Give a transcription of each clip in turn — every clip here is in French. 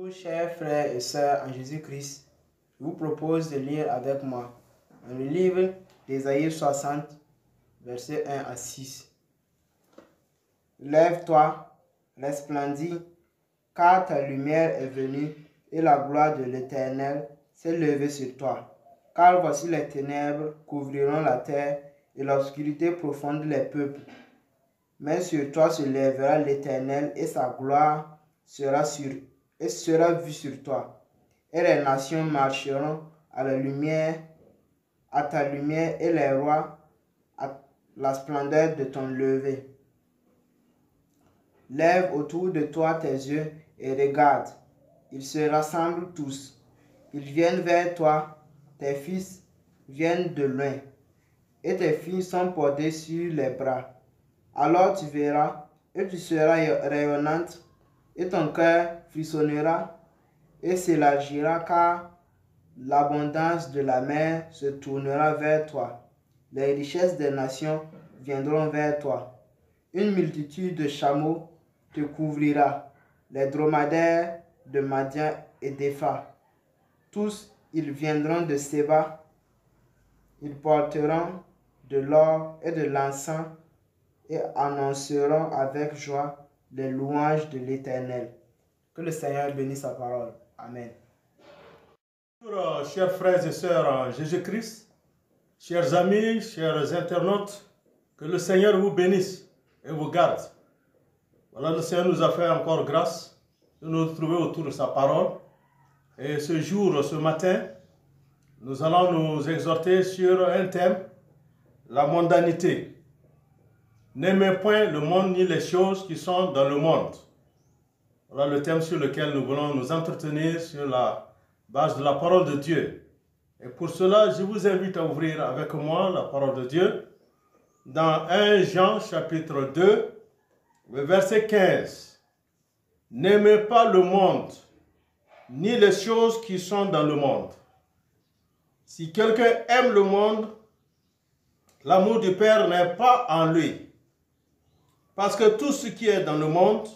Bonjour chers frères et sœurs en Jésus-Christ, je vous propose de lire avec moi dans le livre d'Ésaïe 60, versets 1 à 6. Lève-toi, resplendis, car ta lumière est venue et la gloire de l'Éternel s'est levée sur toi. Car voici les ténèbres couvriront la terre et l'obscurité profonde les peuples. Mais sur toi se lèvera l'Éternel et sa gloire sera vue sur toi. Et les nations marcheront à ta lumière et les rois à la splendeur de ton lever. Lève autour de toi tes yeux et regarde. Ils se rassemblent tous. Ils viennent vers toi. Tes fils viennent de loin. Et tes filles sont portées sur les bras. Alors tu verras et tu seras rayonnante et ton cœur frissonnera et s'élargira car l'abondance de la mer se tournera vers toi. Les richesses des nations viendront vers toi. Une multitude de chameaux te couvrira, les dromadaires de Madian et d'Épha. Tous, ils viendront de Séba. Ils porteront de l'or et de l'encens et annonceront avec joie les louanges de l'Éternel. Que le Seigneur bénisse sa parole. Amen. Bonjour, chers frères et sœurs en Jésus-Christ, chers amis, chers internautes, que le Seigneur vous bénisse et vous garde. Voilà, le Seigneur nous a fait encore grâce de nous retrouver autour de sa parole. Et ce jour, ce matin, nous allons nous exhorter sur un thème, la mondanité. N'aimez point le monde ni les choses qui sont dans le monde. Voilà le thème sur lequel nous voulons nous entretenir sur la base de la parole de Dieu. Et pour cela, je vous invite à ouvrir avec moi la parole de Dieu dans 1 Jean chapitre 2, le verset 15. N'aimez pas le monde, ni les choses qui sont dans le monde. Si quelqu'un aime le monde, l'amour du Père n'est pas en lui. Parce que tout ce qui est dans le monde,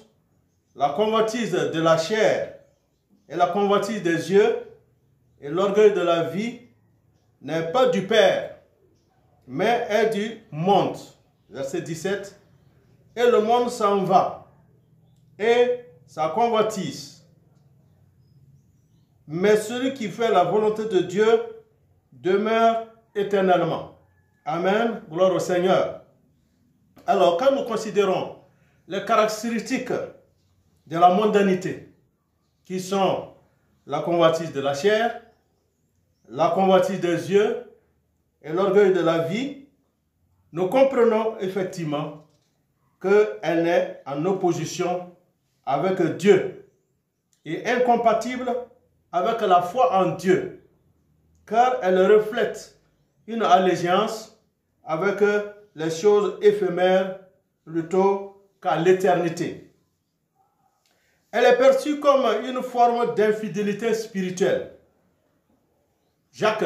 la convoitise de la chair et la convoitise des yeux et l'orgueil de la vie n'est pas du Père, mais est du monde. Verset 17. Et le monde s'en va, et sa convoitise. Mais celui qui fait la volonté de Dieu demeure éternellement. Amen. Gloire au Seigneur. Alors, quand nous considérons les caractéristiques de la mondanité, qui sont la convoitise de la chair, la convoitise des yeux et l'orgueil de la vie, nous comprenons effectivement qu'elle est en opposition avec Dieu et incompatible avec la foi en Dieu, car elle reflète une allégeance avec les choses éphémères plutôt qu'à l'éternité. Elle est perçue comme une forme d'infidélité spirituelle. Jacques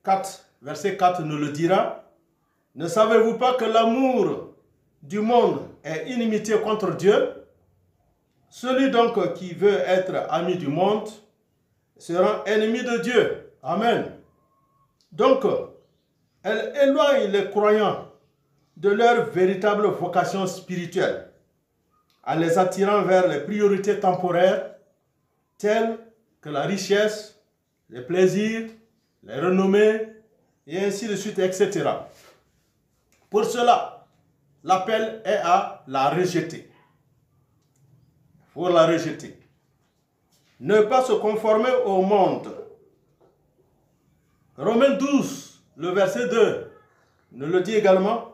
4, verset 4 nous le dira. Ne savez-vous pas que l'amour du monde est inimitié contre Dieu? Celui donc qui veut être ami du monde sera ennemi de Dieu. Amen. Donc, elle éloigne les croyants de leur véritable vocation spirituelle en les attirant vers les priorités temporaires telles que la richesse, les plaisirs, les renommées et ainsi de suite, etc. Pour cela, l'appel est à la rejeter. Il faut la rejeter. Ne pas se conformer au monde. Romains 12, le verset 2, nous le dit également.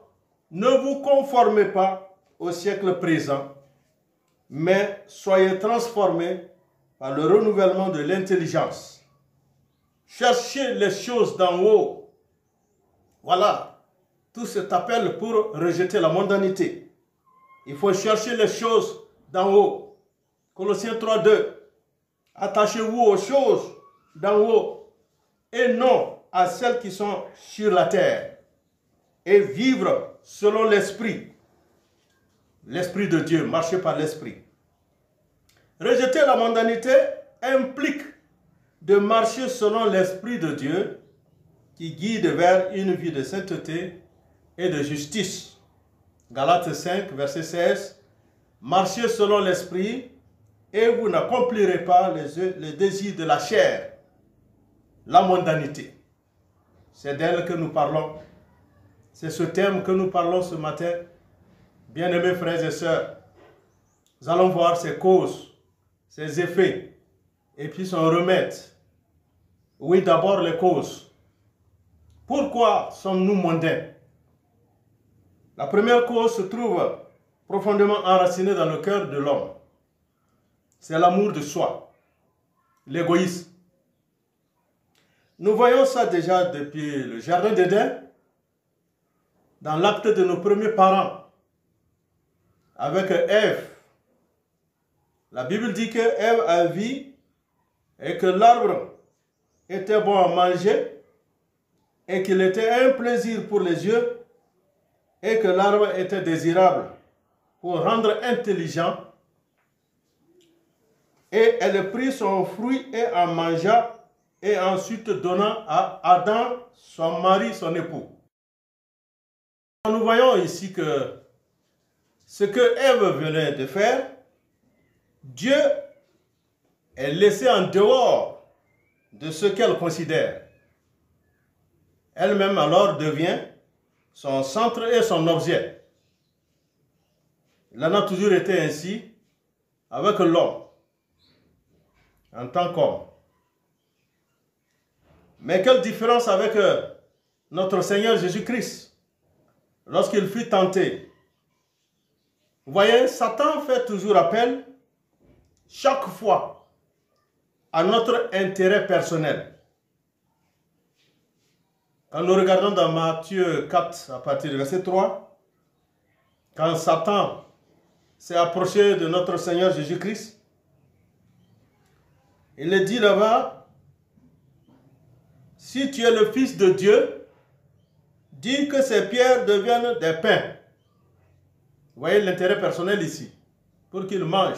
Ne vous conformez pas au siècle présent, mais soyez transformés par le renouvellement de l'intelligence. Cherchez les choses d'en haut. Voilà, tout cet appel pour rejeter la mondanité. Il faut chercher les choses d'en haut. Colossiens 3, 2. Attachez-vous aux choses d'en haut et non à celles qui sont sur la terre. Et vivre selon l'esprit. L'esprit de Dieu, marcher par l'esprit. Rejeter la mondanité implique de marcher selon l'Esprit de Dieu qui guide vers une vie de sainteté et de justice. Galates 5, verset 16. Marchez selon l'Esprit et vous n'accomplirez pas les désirs de la chair. La mondanité. C'est d'elle que nous parlons. C'est ce thème que nous parlons ce matin. Bien-aimés frères et sœurs, nous allons voir ses causes, ses effets, et puis son remède. Oui, d'abord les causes. Pourquoi sommes-nous mondains? La première cause se trouve profondément enracinée dans le cœur de l'homme. C'est l'amour de soi, l'égoïsme. Nous voyons ça déjà depuis le jardin d'Éden, dans l'acte de nos premiers parents, avec Ève. La Bible dit que Ève a vu et que l'arbre était bon à manger et qu'il était un plaisir pour les yeux et que l'arbre était désirable pour rendre intelligent. Et elle prit son fruit et en mangea et ensuite donna à Adam, son mari, son époux. Nous voyons ici que ce que Ève venait de faire, Dieu est laissé en dehors de ce qu'elle considère. Elle-même alors devient son centre et son objet. Il en a toujours été ainsi avec l'homme, en tant qu'homme. Mais quelle différence avec notre Seigneur Jésus-Christ, lorsqu'il fut tenté. Vous voyez, Satan fait toujours appel, chaque fois, à notre intérêt personnel. Quand nous regardons dans Matthieu 4, à partir du verset 3, quand Satan s'est approché de notre Seigneur Jésus-Christ, il est dit là-bas, si tu es le Fils de Dieu, dis que ces pierres deviennent des pains. Vous voyez l'intérêt personnel ici, pour qu'il mange,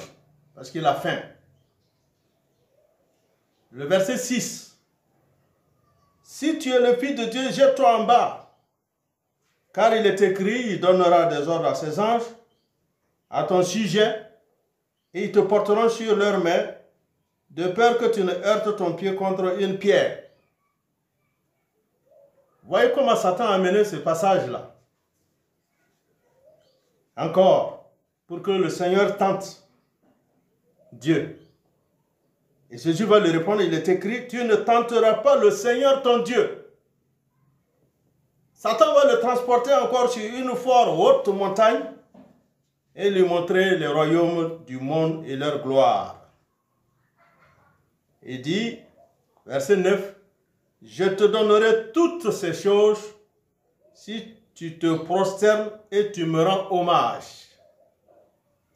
parce qu'il a faim. Le verset 6. Si tu es le Fils de Dieu, jette-toi en bas, car il est écrit, il donnera des ordres à ses anges, à ton sujet, et ils te porteront sur leurs mains, de peur que tu ne heurtes ton pied contre une pierre. Voyez comment Satan a mené ce passage-là. Encore, pour que le Seigneur tente Dieu. Et Jésus va lui répondre, il est écrit, tu ne tenteras pas le Seigneur ton Dieu. Satan va le transporter encore sur une fort haute montagne et lui montrer les royaumes du monde et leur gloire. Il dit, verset 9, je te donnerai toutes ces choses si tu te prosternes et tu me rends hommage.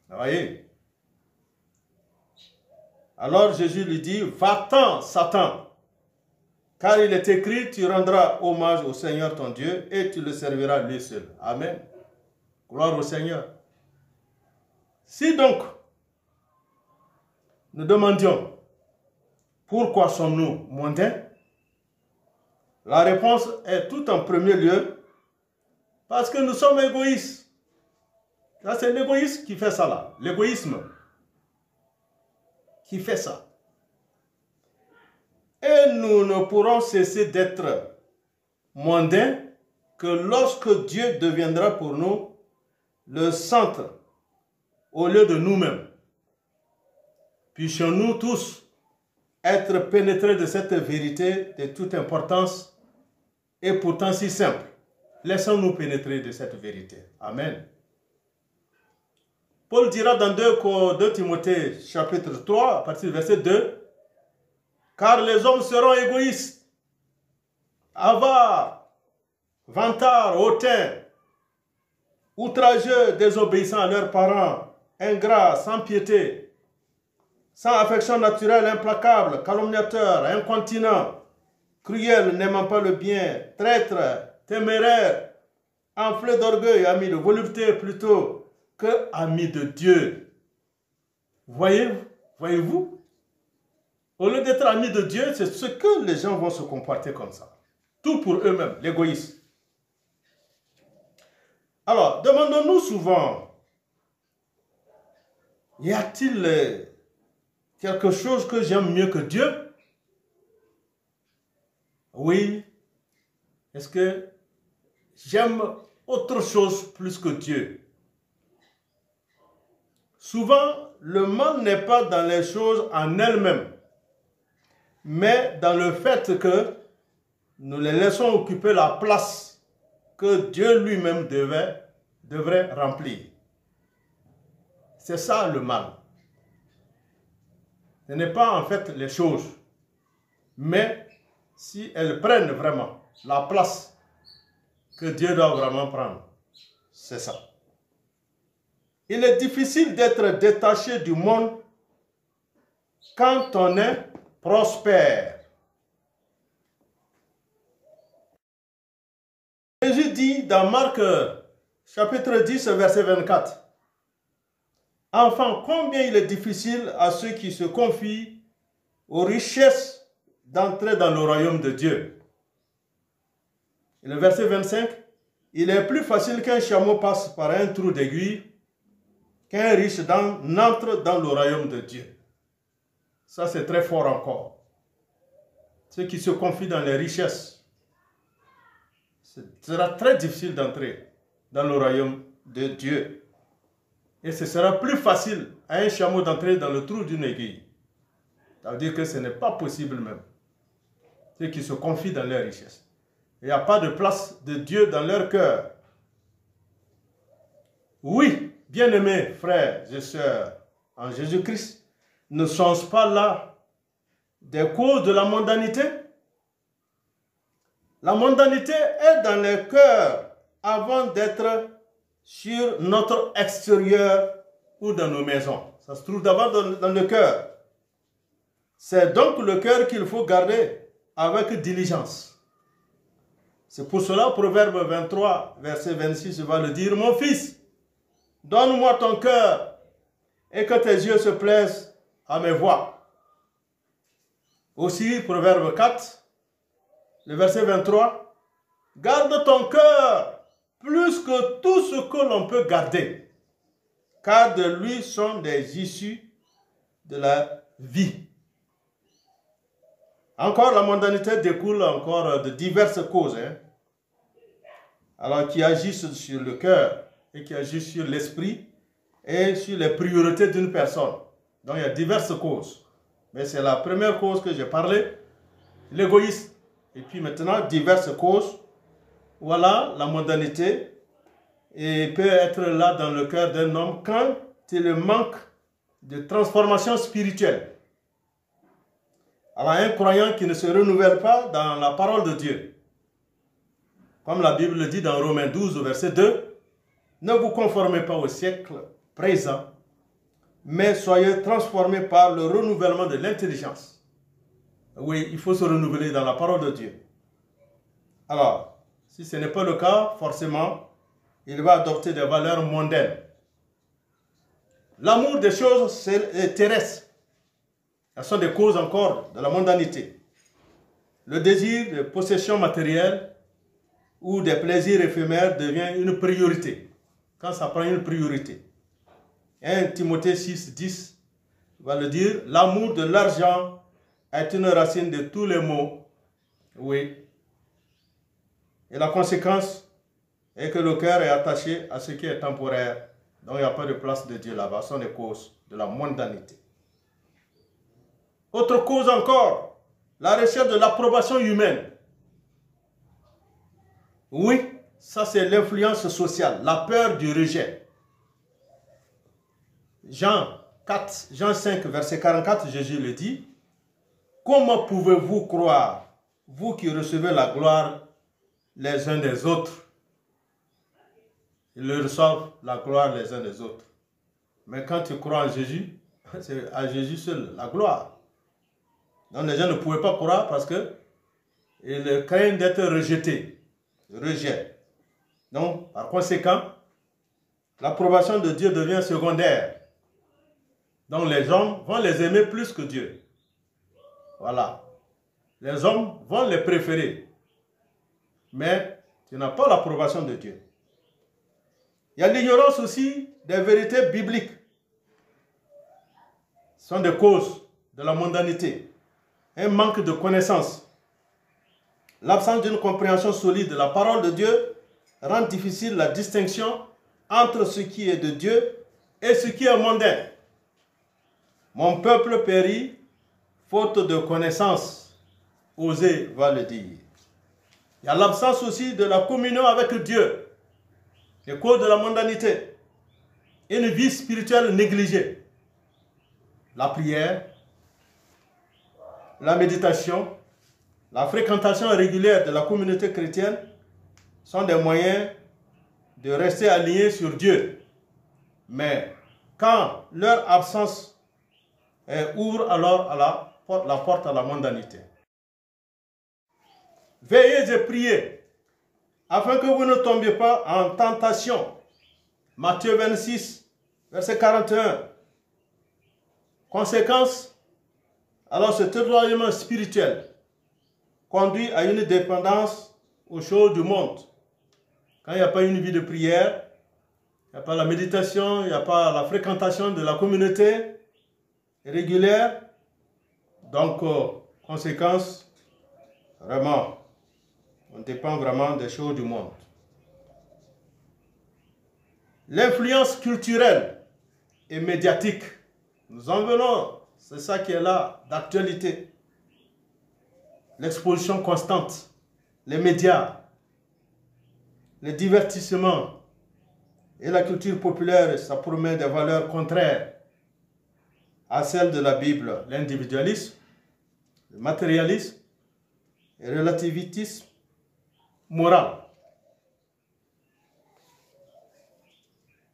Vous voyez? Alors Jésus lui dit, va-t'en, Satan, car il est écrit, tu rendras hommage au Seigneur ton Dieu et tu le serviras lui seul. Amen. Gloire au Seigneur. Si donc, nous demandions, pourquoi sommes-nous mondains? La réponse est tout en premier lieu, parce que nous sommes égoïstes. Ça, c'est l'égoïsme qui fait ça là. L'égoïsme qui fait ça. Et nous ne pourrons cesser d'être mondains que lorsque Dieu deviendra pour nous le centre au lieu de nous-mêmes. Puissions-nous tous être pénétrés de cette vérité de toute importance et pourtant si simple. Laissons-nous pénétrer de cette vérité. Amen. Paul dira dans 2 Timothée chapitre 3, à partir du verset 2, car les hommes seront égoïstes, avares, vantards, hautains, outrageux, désobéissants à leurs parents, ingrats, sans piété, sans affection naturelle, implacables, calomniateurs, incontinents, cruels, n'aimant pas le bien, traîtres, téméraires, enflés d'orgueil, amis de volupté plutôt que amis de Dieu. Voyez, Voyez-vous? Au lieu d'être amis de Dieu, c'est ce que les gens vont se comporter comme ça. Tout pour eux-mêmes, l'égoïsme. Alors, demandons-nous souvent, y a-t-il quelque chose que j'aime mieux que Dieu? Oui. Est-ce que j'aime autre chose plus que Dieu? Souvent, le mal n'est pas dans les choses en elles-mêmes, mais dans le fait que nous les laissons occuper la place que Dieu lui-même devrait remplir. C'est ça le mal. Ce n'est pas en fait les choses, mais si elles prennent vraiment la place que Dieu doit vraiment prendre. C'est ça. Il est difficile d'être détaché du monde quand on est prospère. Jésus dit dans Marc chapitre 10, verset 24, « Enfant, combien il est difficile à ceux qui se confient aux richesses d'entrer dans le royaume de Dieu. » Et le verset 25, « Il est plus facile qu'un chameau passe par un trou d'aiguille qu'un riche n'entre dans le royaume de Dieu. » Ça, c'est très fort encore. Ceux qui se confient dans les richesses, ce sera très difficile d'entrer dans le royaume de Dieu. Et ce sera plus facile à un chameau d'entrer dans le trou d'une aiguille. Ça veut dire que ce n'est pas possible même. Ceux qui se confient dans leurs richesses. Il n'y a pas de place de Dieu dans leur cœur. Oui, bien-aimés frères et sœurs en Jésus-Christ, ne sont pas là des causes de la mondanité? La mondanité est dans le cœur avant d'être sur notre extérieur ou dans nos maisons. Ça se trouve d'abord dans le cœur. C'est donc le cœur qu'il faut garder avec diligence. C'est pour cela, Proverbe 23, verset 26, va le dire, « Mon fils, donne-moi ton cœur et que tes yeux se plaisent à mes voies. » Aussi, Proverbe 4, le verset 23, « Garde ton cœur plus que tout ce que l'on peut garder, car de lui sont des issues de la vie. » Encore, la mondanité découle encore de diverses causes, alors qui agissent sur le cœur et qui agissent sur l'esprit et sur les priorités d'une personne. Donc il y a diverses causes. Mais c'est la première cause que j'ai parlé, l'égoïsme. Et puis maintenant, diverses causes. Voilà, la mondanité et peut être là dans le cœur d'un homme quand il manque de transformation spirituelle. Alors un croyant qui ne se renouvelle pas dans la parole de Dieu, comme la Bible le dit dans Romains 12, verset 2, « Ne vous conformez pas au siècle présent, mais soyez transformés par le renouvellement de l'intelligence. » Oui, il faut se renouveler dans la parole de Dieu. Alors, si ce n'est pas le cas, forcément, il va adopter des valeurs mondaines. L'amour des choses terrestres, elles sont des causes encore de la mondanité. Le désir de possession matérielle ou des plaisirs éphémères devient une priorité. Quand ça prend une priorité. 1 Timothée 6, 10 va le dire, l'amour de l'argent est une racine de tous les maux. Oui. Et la conséquence est que le cœur est attaché à ce qui est temporaire. Donc il n'y a pas de place de Dieu là-bas. Ce sont les causes de la mondanité. Autre cause encore, la recherche de l'approbation humaine. Oui, ça c'est l'influence sociale, la peur du rejet. Jean 5, verset 44, Jésus le dit, « Comment pouvez-vous croire, vous qui recevez la gloire les uns des autres? » Ils reçoivent la gloire les uns des autres. Mais quand tu crois en Jésus, c'est à Jésus seul la gloire. Donc les gens ne pouvaient pas croire parce qu'ils craignent d'être rejetés. Rejet. Donc, par conséquent, l'approbation de Dieu devient secondaire. Donc les hommes vont les aimer plus que Dieu. Voilà. Les hommes vont les préférer. Mais tu n'as pas l'approbation de Dieu. Il y a l'ignorance aussi des vérités bibliques. Ce sont des causes de la mondanité. Un manque de connaissance. L'absence d'une compréhension solide de la parole de Dieu rend difficile la distinction entre ce qui est de Dieu et ce qui est mondain. Mon peuple périt faute de connaissance. Osée va le dire. Il y a l'absence aussi de la communion avec Dieu. Les causes de la mondanité. Une vie spirituelle négligée. La prière, la méditation, la fréquentation régulière de la communauté chrétienne sont des moyens de rester alignés sur Dieu. Mais quand leur absence ouvre alors la porte à la mondanité. Veillez et priez, afin que vous ne tombiez pas en tentation. Matthieu 26, verset 41. Conséquence, alors cet éloignement spirituel conduit à une dépendance aux choses du monde. Quand il n'y a pas une vie de prière, il n'y a pas la méditation, il n'y a pas la fréquentation de la communauté régulière, donc conséquence, vraiment, on dépend vraiment des choses du monde. L'influence culturelle et médiatique, nous en venons, c'est ça qui est là, d'actualité. L'exposition constante, les médias, les divertissements et la culture populaire, ça promet des valeurs contraires à celles de la Bible. L'individualisme, le matérialisme et le relativisme moral.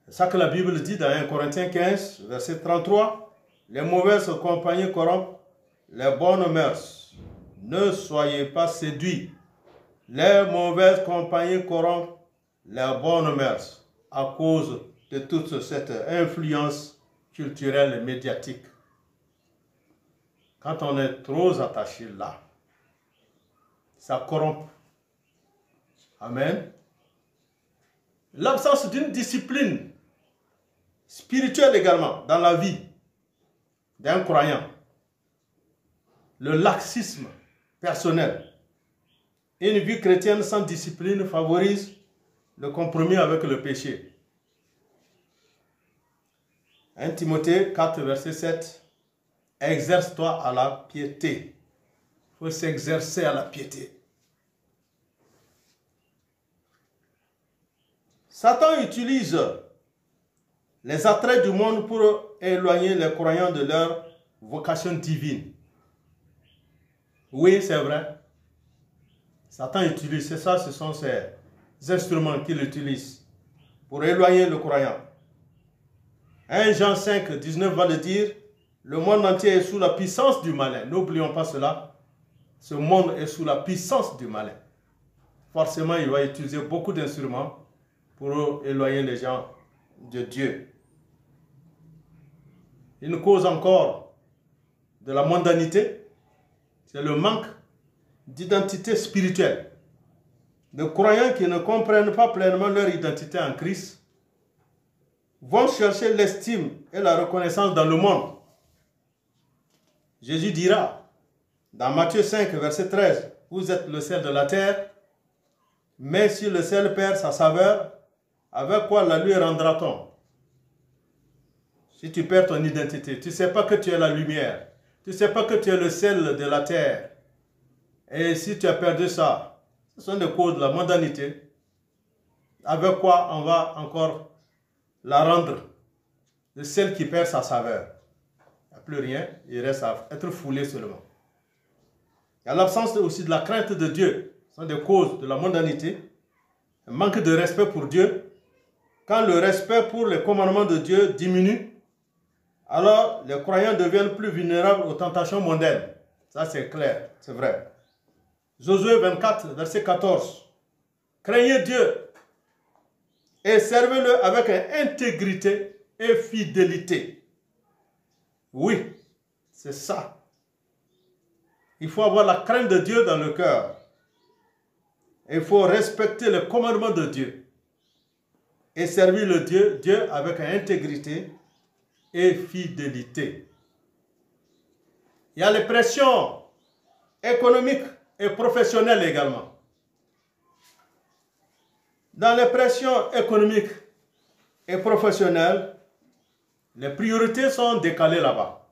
C'est ça que la Bible dit dans 1 Corinthiens 15, verset 33. Les mauvaises compagnies corrompent les bonnes mœurs. Ne soyez pas séduits. Les mauvaises compagnies corrompent les bonnes mœurs à cause de toute cette influence culturelle et médiatique. Quand on est trop attaché là, ça corrompt. Amen. L'absence d'une discipline spirituelle également dans la vie d'un croyant. Le laxisme personnel. Une vie chrétienne sans discipline favorise le compromis avec le péché. 1 Timothée 4, verset 7. Exerce-toi à la piété. Il faut s'exercer à la piété. Satan utilise les attraits du monde pour éloigner les croyants de leur vocation divine. Oui, c'est vrai. Satan utilise, c'est ça, ce sont ces instruments qu'il utilise pour éloigner le croyant. 1 Jean 5, 19 va le dire, le monde entier est sous la puissance du malin. N'oublions pas cela. Ce monde est sous la puissance du malin. Forcément, il va utiliser beaucoup d'instruments pour éloigner les gens de Dieu. Une cause encore de la mondanité, c'est le manque d'identité spirituelle. Les croyants qui ne comprennent pas pleinement leur identité en Christ vont chercher l'estime et la reconnaissance dans le monde. Jésus dira dans Matthieu 5, verset 13, « Vous êtes le sel de la terre, mais si le sel perd sa saveur, avec quoi la lui rendra-t-on » Si tu perds ton identité, tu ne sais pas que tu es la lumière, tu ne sais pas que tu es le sel de la terre. Et si tu as perdu ça, ce sont des causes de la mondanité. Avec quoi on va encore la rendre? Le sel qui perd sa saveur. Il n'y a plus rien, il reste à être foulé seulement. Il y a l'absence aussi de la crainte de Dieu. Ce sont des causes de la mondanité. Un manque de respect pour Dieu. Quand le respect pour les commandements de Dieu diminue, alors les croyants deviennent plus vulnérables aux tentations mondaines. Ça c'est clair, c'est vrai. Josué 24, verset 14. Craignez Dieu et servez-le avec intégrité et fidélité. Oui, c'est ça. Il faut avoir la crainte de Dieu dans le cœur. Il faut respecter le commandement de Dieu et servir le Dieu avec intégrité et fidélité. Il y a les pressions économiques et professionnelles également. Dans les pressions économiques et professionnelles, les priorités sont décalées là-bas.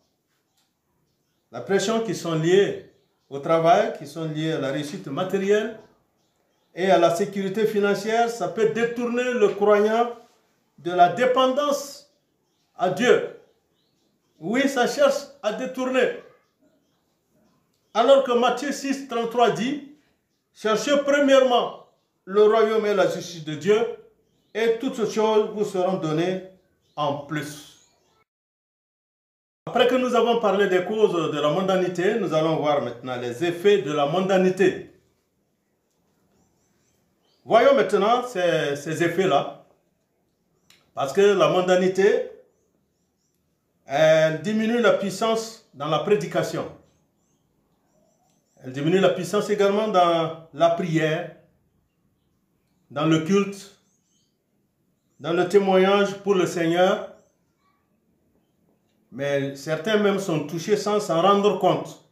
Les pressions qui sont liées au travail, qui sont liées à la réussite matérielle et à la sécurité financière, ça peut détourner le croyant de la dépendance à Dieu. Oui, ça cherche à détourner. Alors que Matthieu 6, 33 dit, cherchez premièrement le royaume et la justice de Dieu, et toutes ces choses vous seront données en plus. Après que nous avons parlé des causes de la mondanité, nous allons voir maintenant les effets de la mondanité. Voyons maintenant ces effets-là. Parce que la mondanité, elle diminue la puissance dans la prédication. Elle diminue la puissance également dans la prière, dans le culte, dans le témoignage pour le Seigneur. Mais certains même sont touchés sans s'en rendre compte.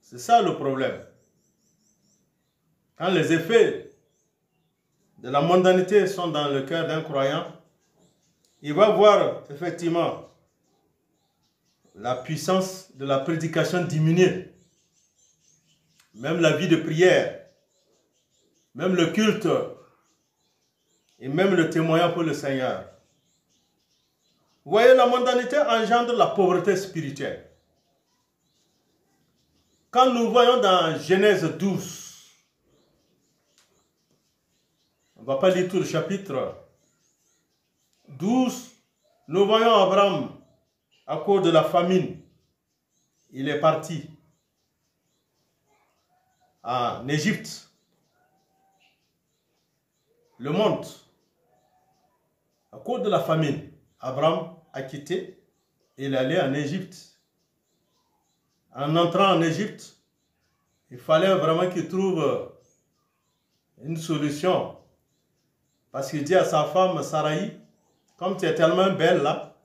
C'est ça le problème. Quand les effets de la mondanité sont dans le cœur d'un croyant, il va voir effectivement la puissance de la prédication diminuer. Même la vie de prière, même le culte et même le témoignage pour le Seigneur. Vous voyez, la mondanité engendre la pauvreté spirituelle. Quand nous voyons dans Genèse 12, on ne va pas lire tout le chapitre 12, nous voyons Abraham, à cause de la famine, il est parti en Égypte. Le monde, à cause de la famine, Abraham a quitté et il est allé en Égypte. En entrant en Égypte, il fallait vraiment qu'il trouve une solution. Parce qu'il dit à sa femme Sarai, comme tu es tellement belle là,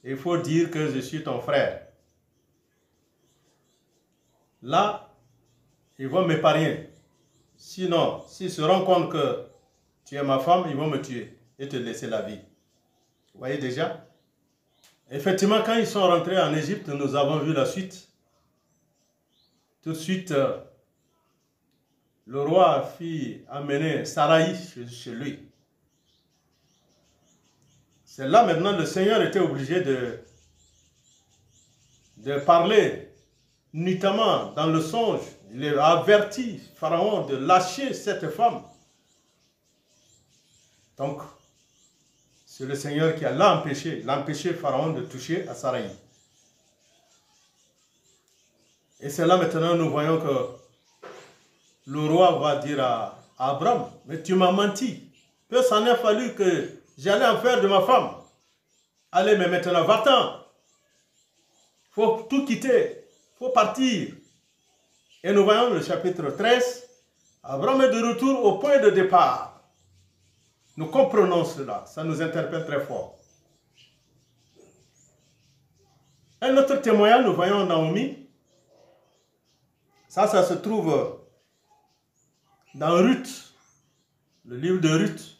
il faut dire que je suis ton frère. Là, ils vont m'épargner. Sinon, s'ils se rendent compte que tu es ma femme, ils vont me tuer et te laisser la vie. Vous voyez déjà? Effectivement, quand ils sont rentrés en Égypte, nous avons vu la suite. Tout de suite, le roi fit amener Sarai chez lui. C'est là maintenant le Seigneur était obligé de parler, notamment dans le songe. Il a averti Pharaon de lâcher cette femme. Donc, c'est le Seigneur qui a l'empêché Pharaon de toucher à Sarai. Et c'est là maintenant nous voyons que le roi va dire à Abraham, mais tu m'as menti. Que ça n'a fallu que j'allais en faire de ma femme. Allez, mais maintenant, va-t'en. Il faut tout quitter. Il faut partir. Et nous voyons le chapitre 13. Abraham est de retour au point de départ. Nous comprenons cela. Ça nous interpelle très fort. Un autre témoignage, nous voyons Naomi. Ça se trouve dans Ruth, le livre de Ruth.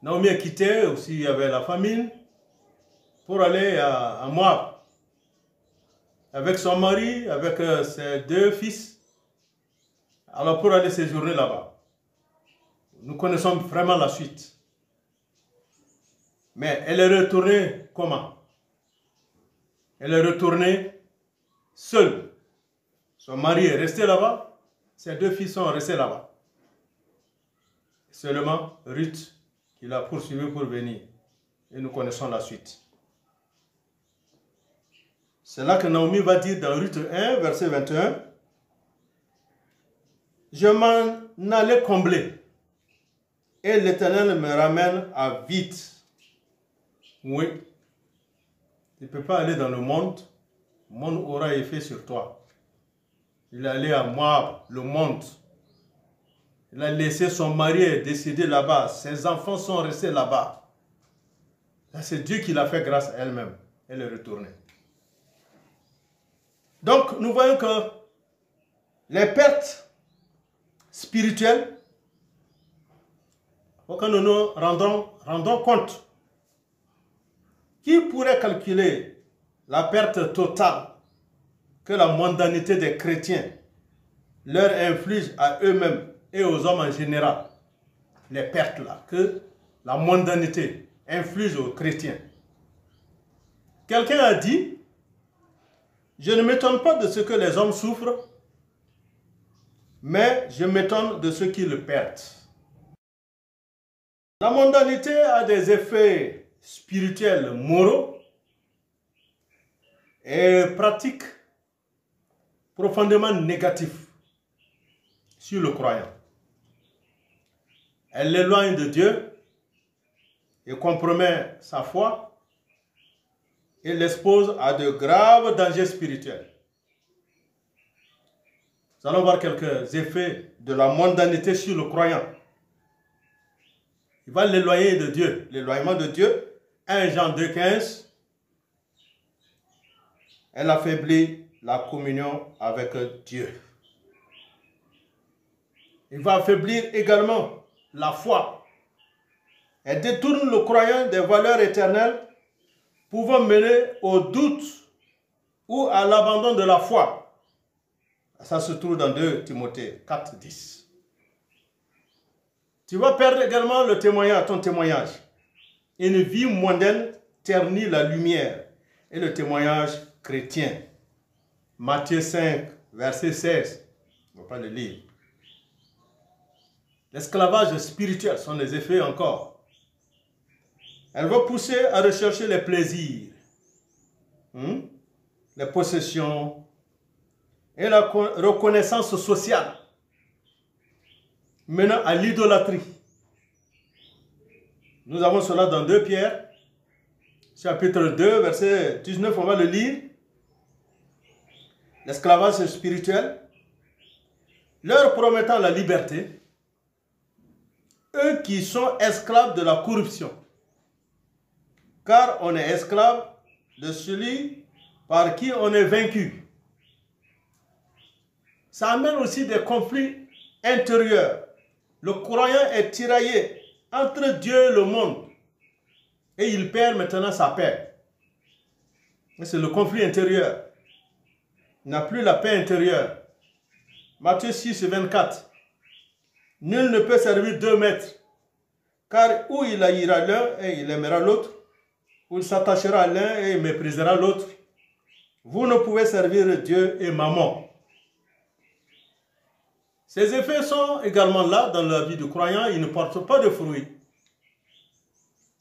Naomi a quitté, aussi il y avait la famine, pour aller à Moab. Avec son mari, avec ses 2 fils. Alors pour aller séjourner là-bas. Nous connaissons vraiment la suite. Mais elle est retournée comment? Elle est retournée seule. Son mari est resté là-bas. Ses 2 fils sont restés là-bas. Seulement Ruth qui l'a poursuivi pour venir. Et nous connaissons la suite. C'est là que Naomi va dire dans Ruth 1, verset 21, « Je m'en allais combler, et l'Éternel me ramène à vide. » Oui. ne peut pas aller dans le monde aura effet sur toi. Il est allé à Moab, le monde. Il a laissé son mari décédé là-bas. Ses enfants sont restés là-bas. Là, c'est Dieu qui l'a fait grâce à elle-même. Elle est retournée. Donc, nous voyons que les pertes spirituelles, il faut que nous nous rendons compte. Qui pourrait calculer la perte totale que la mondanité des chrétiens leur inflige à eux-mêmes et aux hommes en général? Les pertes là, que la mondanité inflige aux chrétiens. Quelqu'un a dit, je ne m'étonne pas de ce que les hommes souffrent, mais je m'étonne de ce qu'ils perdent. La mondanité a des effets spirituels, moraux et pratiques profondément négatifs sur le croyant. Elle l'éloigne de Dieu et compromet sa foi et l'expose à de graves dangers spirituels. Nous allons voir quelques effets de la mondanité sur le croyant. Il va l'éloigner de Dieu. L'éloignement de Dieu, 1 Jean 2,15, elle affaiblit la communion avec Dieu. Il va affaiblir également la foi. Elle détourne le croyant des valeurs éternelles pouvant mener au doute ou à l'abandon de la foi. Ça se trouve dans 2 Timothée 4, 10. Tu vas perdre également le témoignage, ton témoignage. Une vie mondaine ternit la lumière et le témoignage chrétien. Matthieu 5, verset 16. On ne va pas le lire. L'esclavage spirituel sont les effets encore. Elle va pousser à rechercher les plaisirs, les possessions et la reconnaissance sociale, menant à l'idolâtrie. Nous avons cela dans 2 Pierre, chapitre 2, verset 19, on va le lire. L'esclavage spirituel, leur promettant la liberté, eux qui sont esclaves de la corruption. Car on est esclave de celui par qui on est vaincu. Ça amène aussi des conflits intérieurs. Le croyant est tiraillé entre Dieu et le monde. Et il perd maintenant sa paix. C'est le conflit intérieur. Il n'a plus la paix intérieure. Matthieu 6, 24. Nul ne peut servir 2 maîtres. Car ou il haïra l'un et il aimera l'autre, ou il s'attachera à l'un et il méprisera l'autre. Vous ne pouvez servir Dieu et Mammon. Ces effets sont également là dans la vie du croyant. Ils ne portent pas de fruits.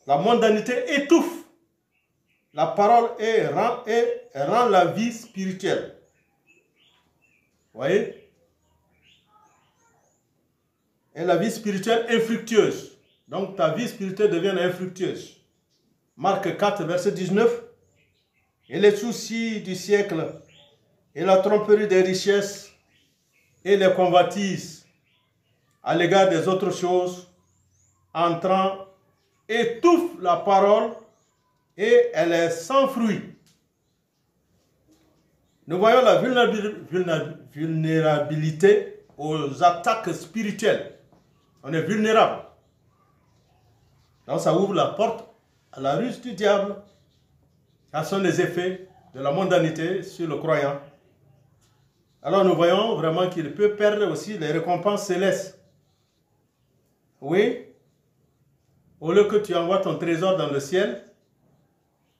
La mondanité étouffe la parole et rend la vie spirituelle. Vous voyez? Et la vie spirituelle infructueuse. Donc ta vie spirituelle devient infructueuse. Marc 4, verset 19. Et les soucis du siècle, et la tromperie des richesses, et les convoitises à l'égard des autres choses, entrant, étouffent la parole, et elle est sans fruit. Nous voyons la vulnérabilité aux attaques spirituelles. On est vulnérable. Donc ça ouvre la porte à la ruse du diable. Ce sont les effets de la mondanité sur le croyant. Alors nous voyons vraiment qu'il peut perdre aussi les récompenses célestes. Oui, au lieu que tu envoies ton trésor dans le ciel,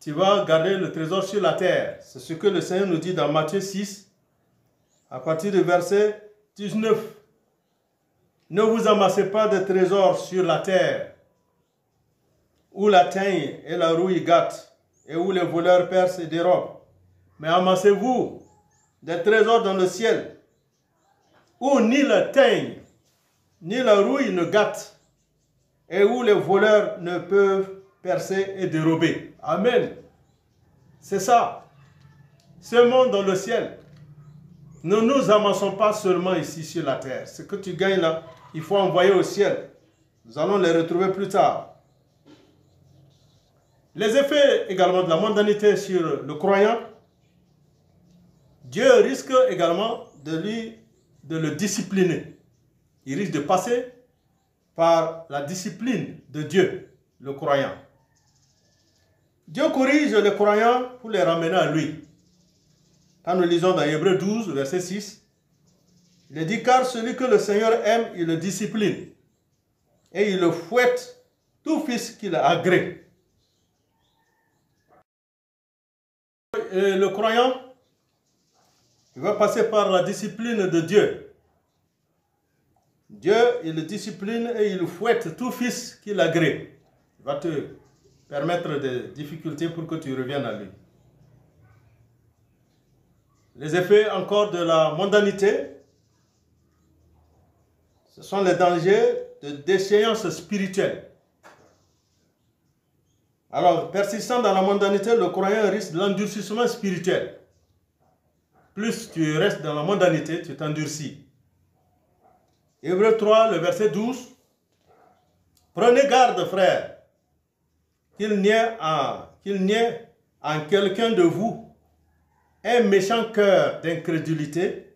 tu vas garder le trésor sur la terre. C'est ce que le Seigneur nous dit dans Matthieu 6, à partir du verset 19. Ne vous amassez pas de trésors sur la terre, où la teigne et la rouille gâtent, et où les voleurs percent et dérobent. Mais amassez-vous des trésors dans le ciel, où ni la teigne, ni la rouille ne gâtent, et où les voleurs ne peuvent percer et dérober. Amen. C'est ça. Ce monde dans le ciel. Ne nous amassons pas seulement ici sur la terre. Ce que tu gagnes là, il faut envoyer au ciel. Nous allons les retrouver plus tard. Les effets également de la mondanité sur le croyant, Dieu risque également de le discipliner. Il risque de passer par la discipline de Dieu, le croyant. Dieu corrige les croyants pour les ramener à lui. Quand nous lisons dans Hébreux 12, verset 6, il est dit, car celui que le Seigneur aime, il le discipline. Et il le fouette, tout fils qu'il agrée. Et le croyant, il va passer par la discipline de Dieu. Dieu, il le discipline et il fouette tout fils qu'il agrée. Il va te permettre des difficultés pour que tu reviennes à lui. Les effets encore de la mondanité, ce sont les dangers de déchéance spirituelle. Alors, persistant dans la mondanité, le croyant risque l'endurcissement spirituel. Plus tu restes dans la mondanité, tu t'endurcis. Hébreux 3, le verset 12. Prenez garde, frères, qu'il n'y ait en quelqu'un de vous un méchant cœur d'incrédulité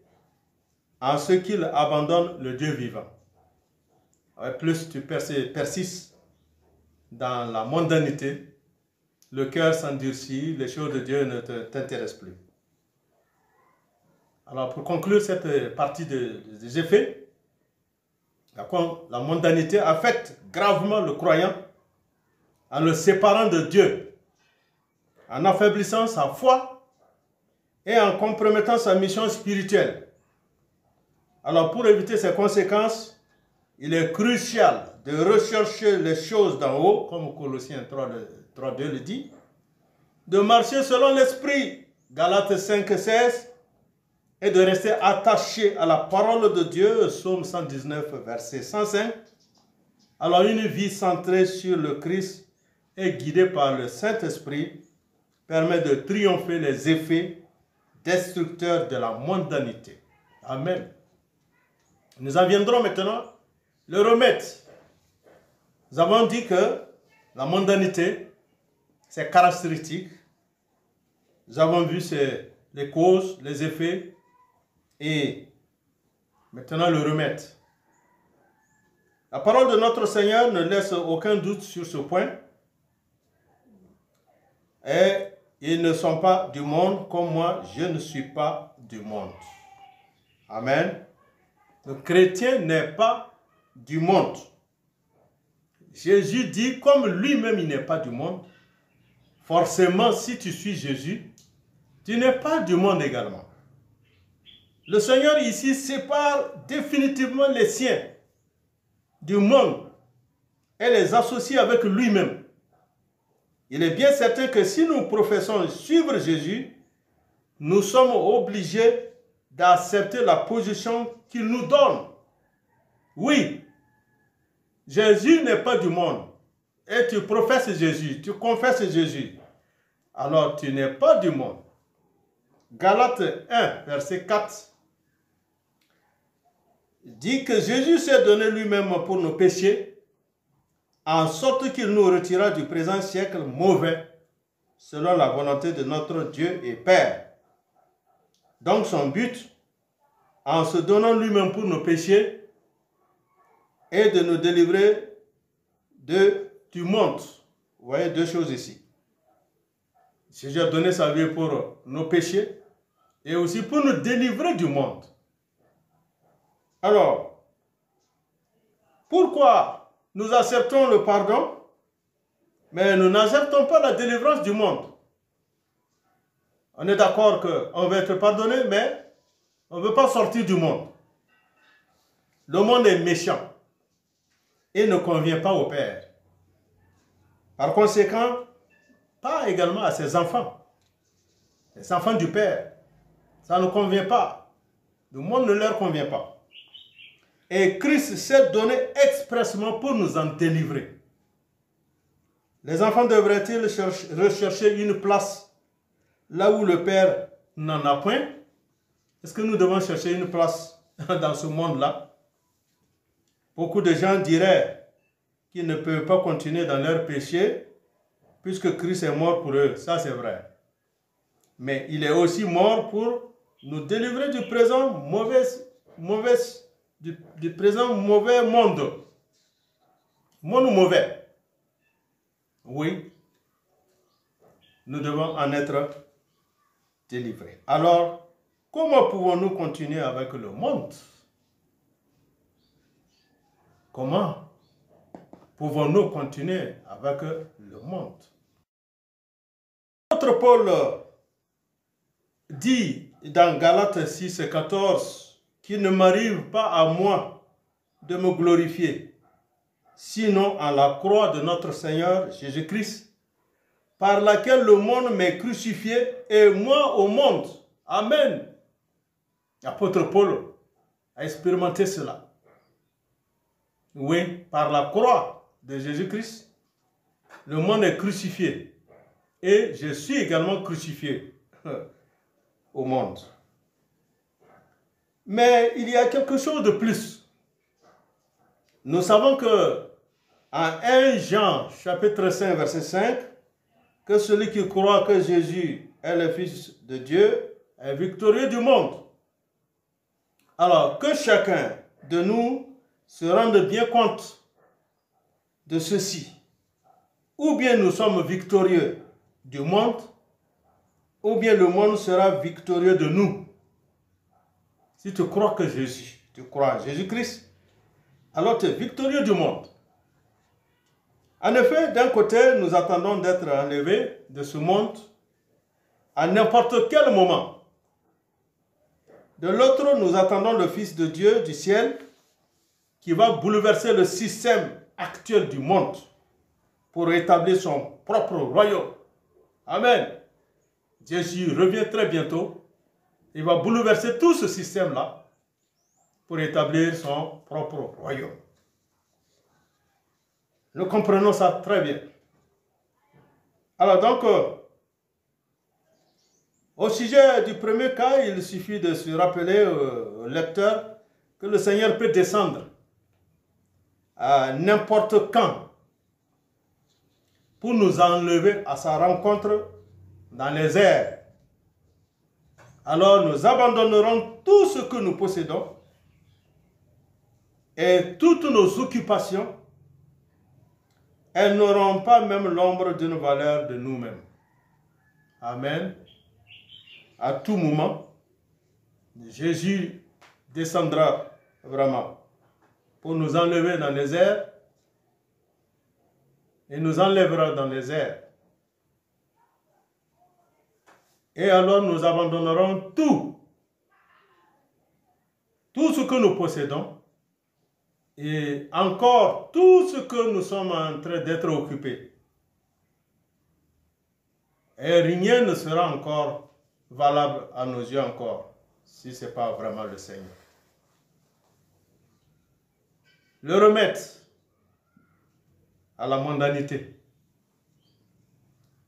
en ce qu'il abandonne le Dieu vivant. Plus tu persistes dans la mondanité, le cœur s'endurcit, les choses de Dieu ne t'intéressent plus. Alors pour conclure cette partie des effets, la mondanité affecte gravement le croyant en le séparant de Dieu, en affaiblissant sa foi et en compromettant sa mission spirituelle. Alors pour éviter ces conséquences, il est crucial de rechercher les choses d'en haut, comme Colossiens 3.2 le dit, de marcher selon l'esprit, Galates 5.16, et de rester attaché à la parole de Dieu, Psaume 119, verset 105. Alors une vie centrée sur le Christ et guidée par le Saint-Esprit permet de triompher les effets destructeurs de la mondanité. Amen. Nous en viendrons maintenant le remède. Nous avons dit que la mondanité, c'est caractéristique. Nous avons vu les causes, les effets et maintenant le remède. La parole de notre Seigneur ne laisse aucun doute sur ce point. Et ils ne sont pas du monde comme moi, je ne suis pas du monde. Amen. Le chrétien n'est pas du monde. Jésus dit, comme lui-même il n'est pas du monde, forcément si tu suis Jésus, tu n'es pas du monde également. Le Seigneur ici sépare définitivement les siens du monde et les associe avec lui-même. Il est bien certain que si nous professons suivre Jésus, nous sommes obligés d'accepter la position qu'il nous donne. Oui, Jésus n'est pas du monde. Et tu professes Jésus, tu confesses Jésus. Alors tu n'es pas du monde. Galates 1, verset 4 dit que Jésus s'est donné lui-même pour nos péchés, en sorte qu'il nous retira du présent siècle mauvais, selon la volonté de notre Dieu et Père. Donc son but, en se donnant lui-même pour nos péchés, est de nous délivrer du monde. Vous voyez deux choses ici. Jésus a donné sa vie pour nos péchés et aussi pour nous délivrer du monde. Alors, pourquoi nous acceptons le pardon, mais nous n'acceptons pas la délivrance du monde? On est d'accord qu'on veut être pardonné, mais on ne veut pas sortir du monde. Le monde est méchant et ne convient pas au Père. Par conséquent, pas également à ses enfants. Les enfants du Père, ça ne convient pas. Le monde ne leur convient pas. Et Christ s'est donné expressément pour nous en délivrer. Les enfants devraient-ils rechercher une place là où le Père n'en a point? Est-ce que nous devons chercher une place dans ce monde-là? Beaucoup de gens diraient qu'ils ne peuvent pas continuer dans leur péché puisque Christ est mort pour eux. Ça, c'est vrai. Mais il est aussi mort pour nous délivrer du présent du présent mauvais monde. Monde mauvais. Oui. Nous devons en être délivrés. Alors, comment pouvons-nous continuer avec le monde? Comment pouvons-nous continuer avec le monde? Notre Paul dit dans Galates 6 et 14 qu'il ne m'arrive pas à moi de me glorifier, sinon à la croix de notre Seigneur Jésus-Christ, par laquelle le monde m'est crucifié et moi au monde. Amen. L'apôtre Paul a expérimenté cela. Oui, par la croix de Jésus-Christ, le monde est crucifié. Et je suis également crucifié au monde. Mais il y a quelque chose de plus. Nous savons que en 1 Jean, chapitre 5, verset 5, que celui qui croit que Jésus est le Fils de Dieu est victorieux du monde. Alors, que chacun de nous se rende bien compte de ceci. Ou bien nous sommes victorieux du monde, ou bien le monde sera victorieux de nous. Si tu crois que tu crois en Jésus-Christ, alors tu es victorieux du monde. En effet, d'un côté, nous attendons d'être enlevés de ce monde à n'importe quel moment. De l'autre, nous attendons le Fils de Dieu du ciel qui va bouleverser le système actuel du monde pour établir son propre royaume. Amen. Jésus revient très bientôt. Il va bouleverser tout ce système-là pour établir son propre royaume. Nous comprenons ça très bien. Alors donc, au sujet du premier cas, il suffit de se rappeler au lecteur que le Seigneur peut descendre à n'importe quand pour nous enlever à sa rencontre dans les airs. Alors nous abandonnerons tout ce que nous possédons et toutes nos occupations. Elles n'auront pas même l'ombre d'une valeur de nous-mêmes. Amen. À tout moment, Jésus descendra vraiment pour nous enlever dans les airs et nous enlèvera dans les airs. Et alors nous abandonnerons tout ce que nous possédons et encore tout ce que nous sommes en train d'être occupés. Et rien ne sera encore valable à nos yeux encore, si ce n'est pas vraiment le Seigneur. Le remède à la mondanité,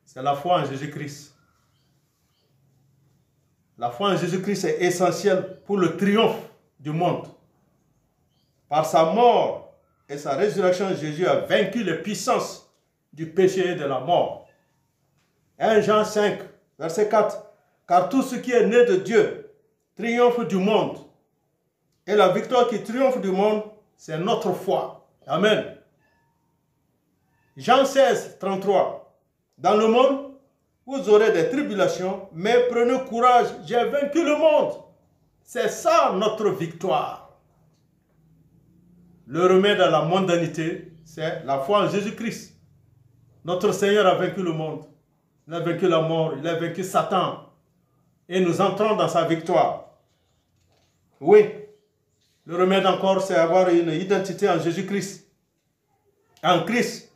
c'est la foi en Jésus-Christ. La foi en Jésus-Christ est essentielle pour le triomphe du monde. Par sa mort et sa résurrection, Jésus a vaincu les puissances du péché et de la mort. 1 Jean 5, verset 4. Car tout ce qui est né de Dieu triomphe du monde. Et la victoire qui triomphe du monde, c'est notre foi. Amen. Jean 16, 33. Dans le monde, vous aurez des tribulations, mais prenez courage, j'ai vaincu le monde. C'est ça notre victoire. Le remède à la mondanité, c'est la foi en Jésus-Christ. Notre Seigneur a vaincu le monde. Il a vaincu la mort, il a vaincu Satan. Et nous entrons dans sa victoire. Oui, le remède encore, c'est avoir une identité en Jésus-Christ. En Christ.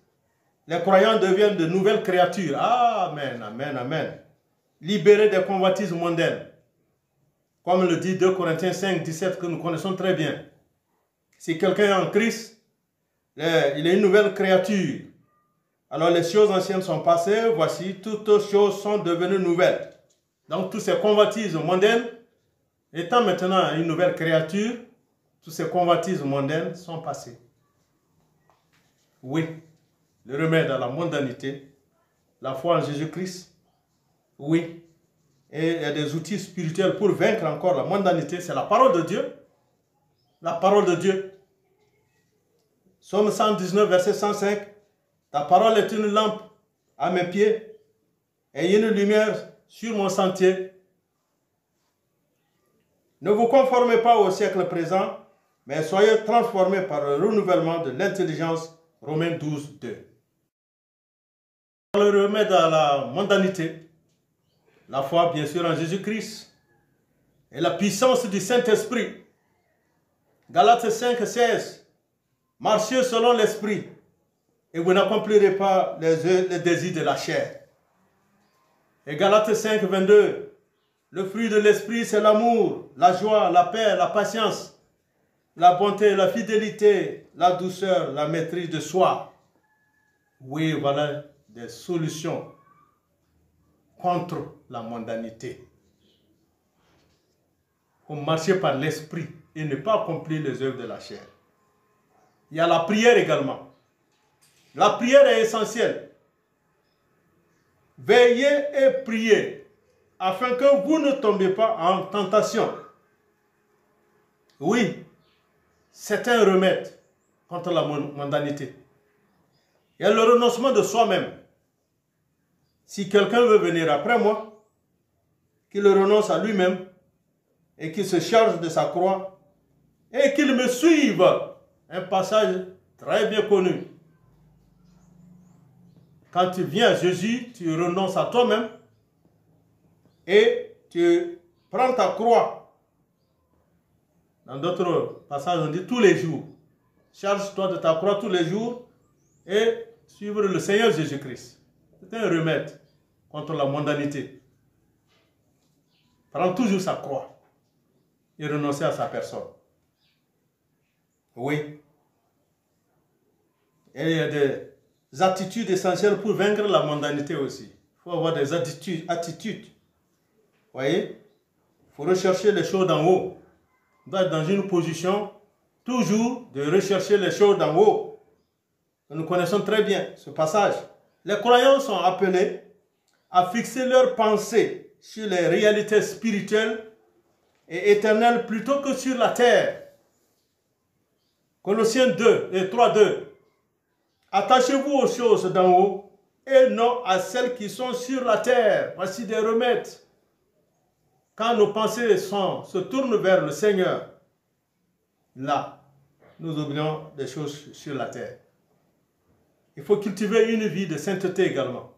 Les croyants deviennent de nouvelles créatures. Amen, amen, amen. Libérés des convoitises mondaines. Comme le dit 2 Corinthiens 5, 17, que nous connaissons très bien. Si quelqu'un est en Christ, il est une nouvelle créature. Alors les choses anciennes sont passées, voici, toutes choses sont devenues nouvelles. Donc, toutes ces convoitises mondaines, étant maintenant une nouvelle créature, toutes ces convoitises mondaines sont passées. Oui, le remède à la mondanité, la foi en Jésus-Christ, oui. Et il y a des outils spirituels pour vaincre encore la mondanité, c'est la parole de Dieu. La parole de Dieu. Psaume 119, verset 105. Ta parole est une lampe à mes pieds et une lumière sur mon sentier. Ne vous conformez pas au siècle présent, mais soyez transformés par le renouvellement de l'intelligence. Romains 12, 2. Le remède à la mondanité, la foi bien sûr en Jésus-Christ et la puissance du Saint-Esprit. Galates 5, 16. Marchez selon l'Esprit et vous n'accomplirez pas les désirs de la chair. Et Galates 5, 22. Le fruit de l'Esprit, c'est l'amour, la joie, la paix, la patience, la bonté, la fidélité, la douceur, la maîtrise de soi. Oui, voilà des solutions contre la mondanité. Il faut marcher par l'Esprit et ne pas accomplir les œuvres de la chair. Il y a la prière également. La prière est essentielle. Veillez et priez afin que vous ne tombiez pas en tentation. Oui, c'est un remède contre la mondanité. Il y a le renoncement de soi-même. Si quelqu'un veut venir après moi, qu'il renonce à lui-même et qu'il se charge de sa croix et qu'il me suive. Un passage très bien connu. Quand tu viens à Jésus, tu renonces à toi-même et tu prends ta croix. Dans d'autres passages, on dit tous les jours. Charge-toi de ta croix tous les jours et suivre le Seigneur Jésus-Christ. C'est un remède contre la mondanité. Prends toujours sa croix et renoncer à sa personne. Oui. Et il y a des attitudes essentielles pour vaincre la mondanité aussi. Il faut avoir des attitudes. Vous voyez? Il faut rechercher les choses d'en haut. On doit être dans une position toujours de rechercher les choses d'en haut. Nous connaissons très bien ce passage. Les croyants sont appelés à fixer leurs pensées sur les réalités spirituelles et éternelles plutôt que sur la terre. Colossiens 2 et 3, 2. Attachez-vous aux choses d'en haut et non à celles qui sont sur la terre. Voici des remèdes. Quand nos pensées se tournent vers le Seigneur, là, nous oublions des choses sur la terre. Il faut cultiver une vie de sainteté également.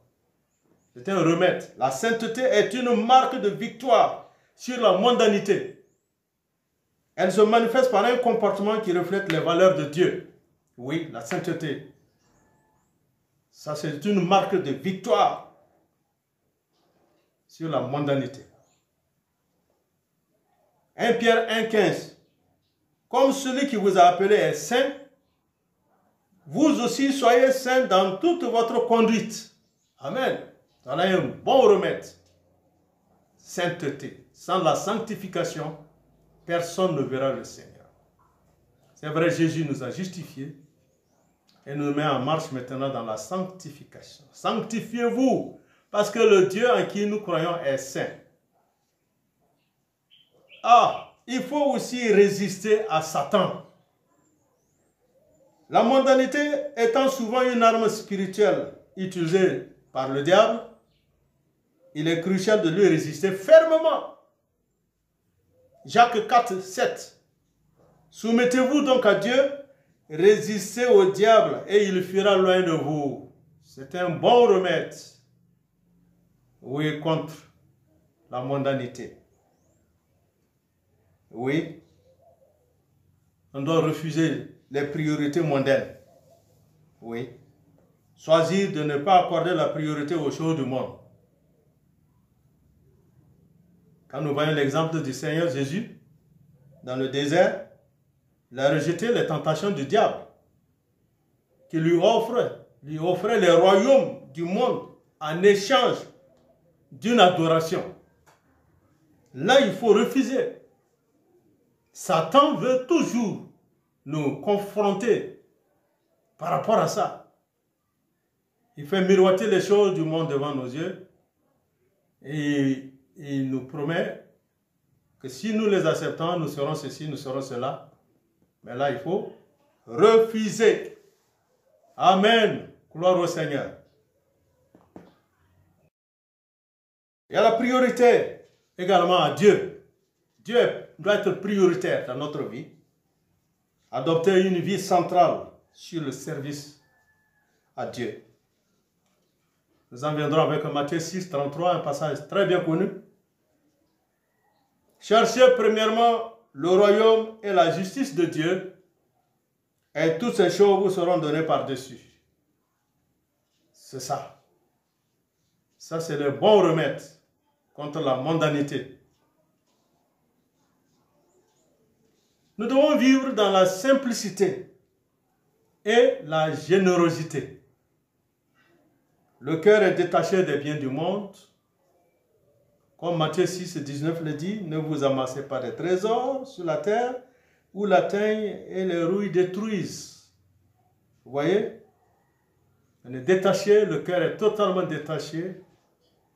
C'est un remède. La sainteté est une marque de victoire sur la mondanité. Elle se manifeste par un comportement qui reflète les valeurs de Dieu. Oui, la sainteté. Ça, c'est une marque de victoire sur la mondanité. 1 Pierre 1,15. Comme celui qui vous a appelé est saint, vous aussi soyez saints dans toute votre conduite. Amen. Voilà un bon remède. Sainteté. Sans la sanctification, personne ne verra le Seigneur. C'est vrai, Jésus nous a justifiés et nous met en marche maintenant dans la sanctification. Sanctifiez-vous, parce que le Dieu en qui nous croyons est saint. Il faut aussi résister à Satan. La mondanité étant souvent une arme spirituelle utilisée par le diable, il est crucial de lui résister fermement. Jacques 4, 7. Soumettez-vous donc à Dieu, résistez au diable et il fuira loin de vous. C'est un bon remède, oui, contre la mondanité. Oui, on doit refuser les priorités mondaines. Oui, choisir de ne pas accorder la priorité aux choses du monde. Quand nous voyons l'exemple du Seigneur Jésus dans le désert, il a rejeté les tentations du diable qui lui offrait les royaumes du monde en échange d'une adoration. Là, il faut refuser. Satan veut toujours nous confronter par rapport à ça. Il fait miroiter les choses du monde devant nos yeux et il nous promet que si nous les acceptons, nous serons ceci, nous serons cela. Mais là, il faut refuser. Amen. Gloire au Seigneur. Il y a la priorité également à Dieu. Dieu doit être prioritaire dans notre vie. Adopter une vie centrale sur le service à Dieu. Nous en viendrons avec Matthieu 6, 33, un passage très bien connu. Cherchez premièrement le royaume et la justice de Dieu, et toutes ces choses vous seront données par-dessus. C'est ça. Ça, c'est le bon remède contre la mondanité. Nous devons vivre dans la simplicité et la générosité. Le cœur est détaché des biens du monde. Comme Matthieu 6, 19 le dit, ne vous amassez pas des trésors sur la terre où la teigne et les rouilles détruisent. Vous voyez? On est détaché, le cœur est totalement détaché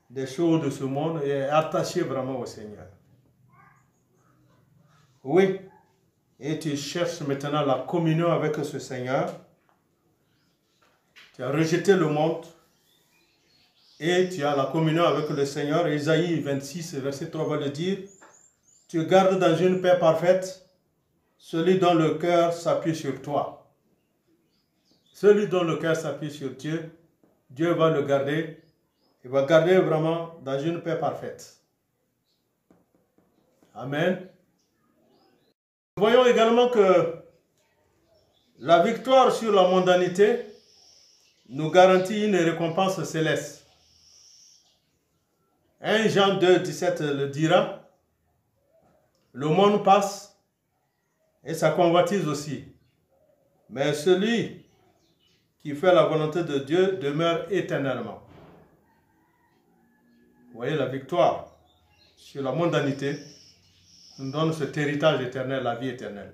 des choses de ce monde et est attaché vraiment au Seigneur. Oui, et tu cherches maintenant la communion avec ce Seigneur. Tu as rejeté le monde et tu as la communion avec le Seigneur. Isaïe 26, verset 3 va le dire. Tu gardes dans une paix parfaite celui dont le cœur s'appuie sur toi. Celui dont le cœur s'appuie sur Dieu, Dieu va le garder. Il va garder vraiment dans une paix parfaite. Amen. Nous voyons également que la victoire sur la mondanité nous garantit une récompense céleste. 1 Jean 2, 17 le dira. Le monde passe et sa convoitise aussi. Mais celui qui fait la volonté de Dieu demeure éternellement. Vous voyez, la victoire sur la mondanité nous donne cet héritage éternel, la vie éternelle.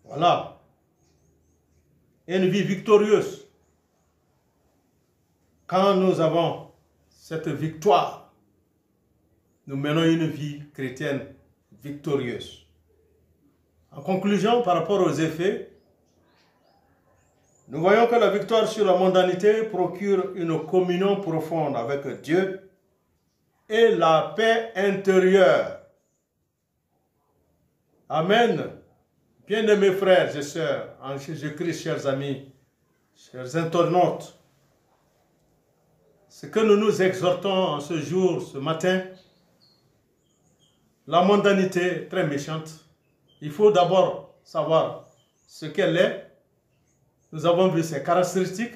Voilà. Une vie victorieuse. Quand nous avons cette victoire, nous menons une vie chrétienne victorieuse. En conclusion, par rapport aux effets, nous voyons que la victoire sur la mondanité procure une communion profonde avec Dieu et la paix intérieure. Amen. Bien-aimés frères et sœurs, en Jésus-Christ, chers amis, chers internautes, ce que nous nous exhortons en ce jour, ce matin, la mondanité est très méchante. Il faut d'abord savoir ce qu'elle est. Nous avons vu ses caractéristiques,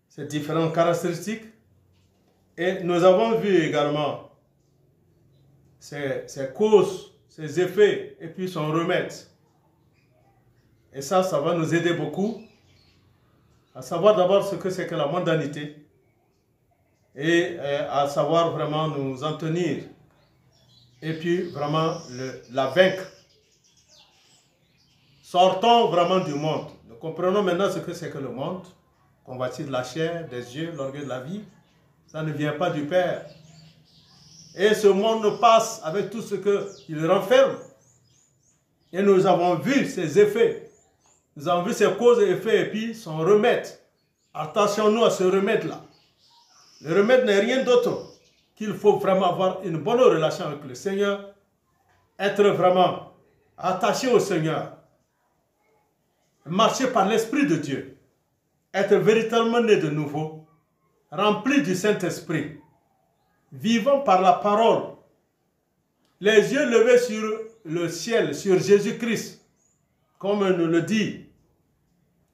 ses différentes caractéristiques, et nous avons vu également ses causes, ses effets, et puis son remède. Et ça va nous aider beaucoup à savoir d'abord ce que c'est que la mondanité et à savoir vraiment nous en tenir et puis vraiment la vaincre. Sortons vraiment du monde. Nous comprenons maintenant ce que c'est que le monde. Convoitise de la chair, des yeux, l'orgueil de la vie. Ça ne vient pas du Père. Et ce monde passe avec tout ce qu'il renferme. Et nous avons vu ses effets. Nous avons vu ses causes et effets et puis son remède. Attachons-nous à ce remède-là. Le remède n'est rien d'autre qu'il faut vraiment avoir une bonne relation avec le Seigneur, être vraiment attaché au Seigneur, marcher par l'Esprit de Dieu, être véritablement né de nouveau, rempli du Saint-Esprit, vivant par la parole, les yeux levés sur le ciel, sur Jésus-Christ, comme nous le dit,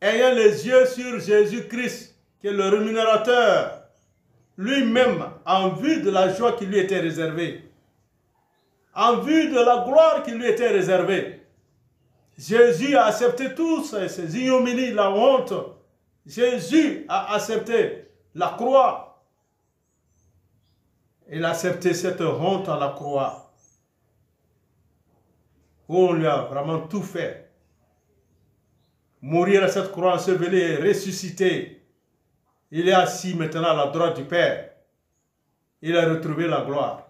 ayant les yeux sur Jésus-Christ, qui est le rémunérateur, lui-même, en vue de la joie qui lui était réservée, en vue de la gloire qui lui était réservée. Jésus a accepté tous ces ignominies, la honte. Jésus a accepté la croix. Il a accepté cette honte à la croix, où on lui a vraiment tout fait. Mourir à cette croix, enseveli et ressuscité. Il est assis maintenant à la droite du Père. Il a retrouvé la gloire.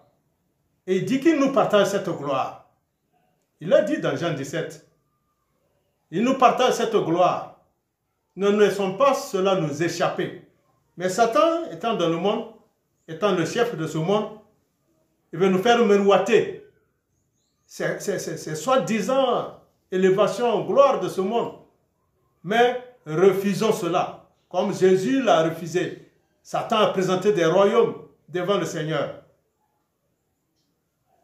Et il dit qu'il nous partage cette gloire. Il a dit dans Jean 17, il nous partage cette gloire. Nous ne laissons pas cela nous échapper. Mais Satan, étant dans le monde, étant le chef de ce monde, il veut nous faire miroiter. C'est soi-disant élévation, gloire de ce monde. Mais refusons cela. Comme Jésus l'a refusé. Satan a présenté des royaumes devant le Seigneur.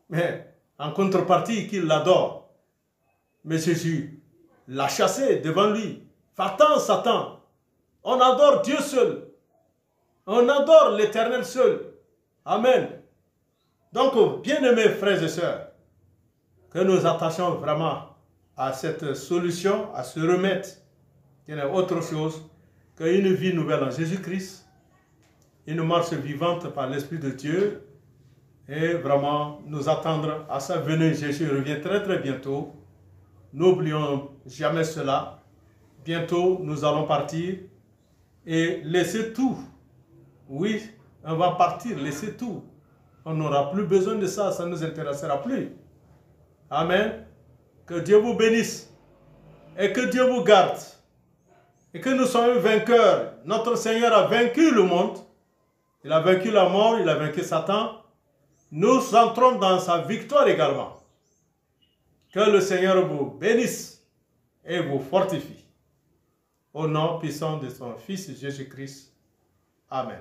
Mais en contrepartie qu'il l'adore. Mais Jésus l'a chassé devant lui. Va-t'en, Satan. On adore Dieu seul. On adore l'Éternel seul. Amen. Donc, bien-aimés frères et sœurs, que nous attachions vraiment à cette solution, à se remettre. Il n'y a autre chose qu'une vie nouvelle en Jésus-Christ, une marche vivante par l'Esprit de Dieu, et vraiment nous attendre à sa venue. Jésus revient très très bientôt. N'oublions jamais cela. Bientôt nous allons partir et laisser tout. Oui, on va partir, laisser tout. On n'aura plus besoin de ça, ça ne nous intéressera plus. Amen. Que Dieu vous bénisse et que Dieu vous garde. Et que nous soyons vainqueurs. Notre Seigneur a vaincu le monde. Il a vaincu la mort, il a vaincu Satan. Nous entrons dans sa victoire également. Que le Seigneur vous bénisse et vous fortifie. Au nom puissant de son Fils Jésus-Christ. Amen.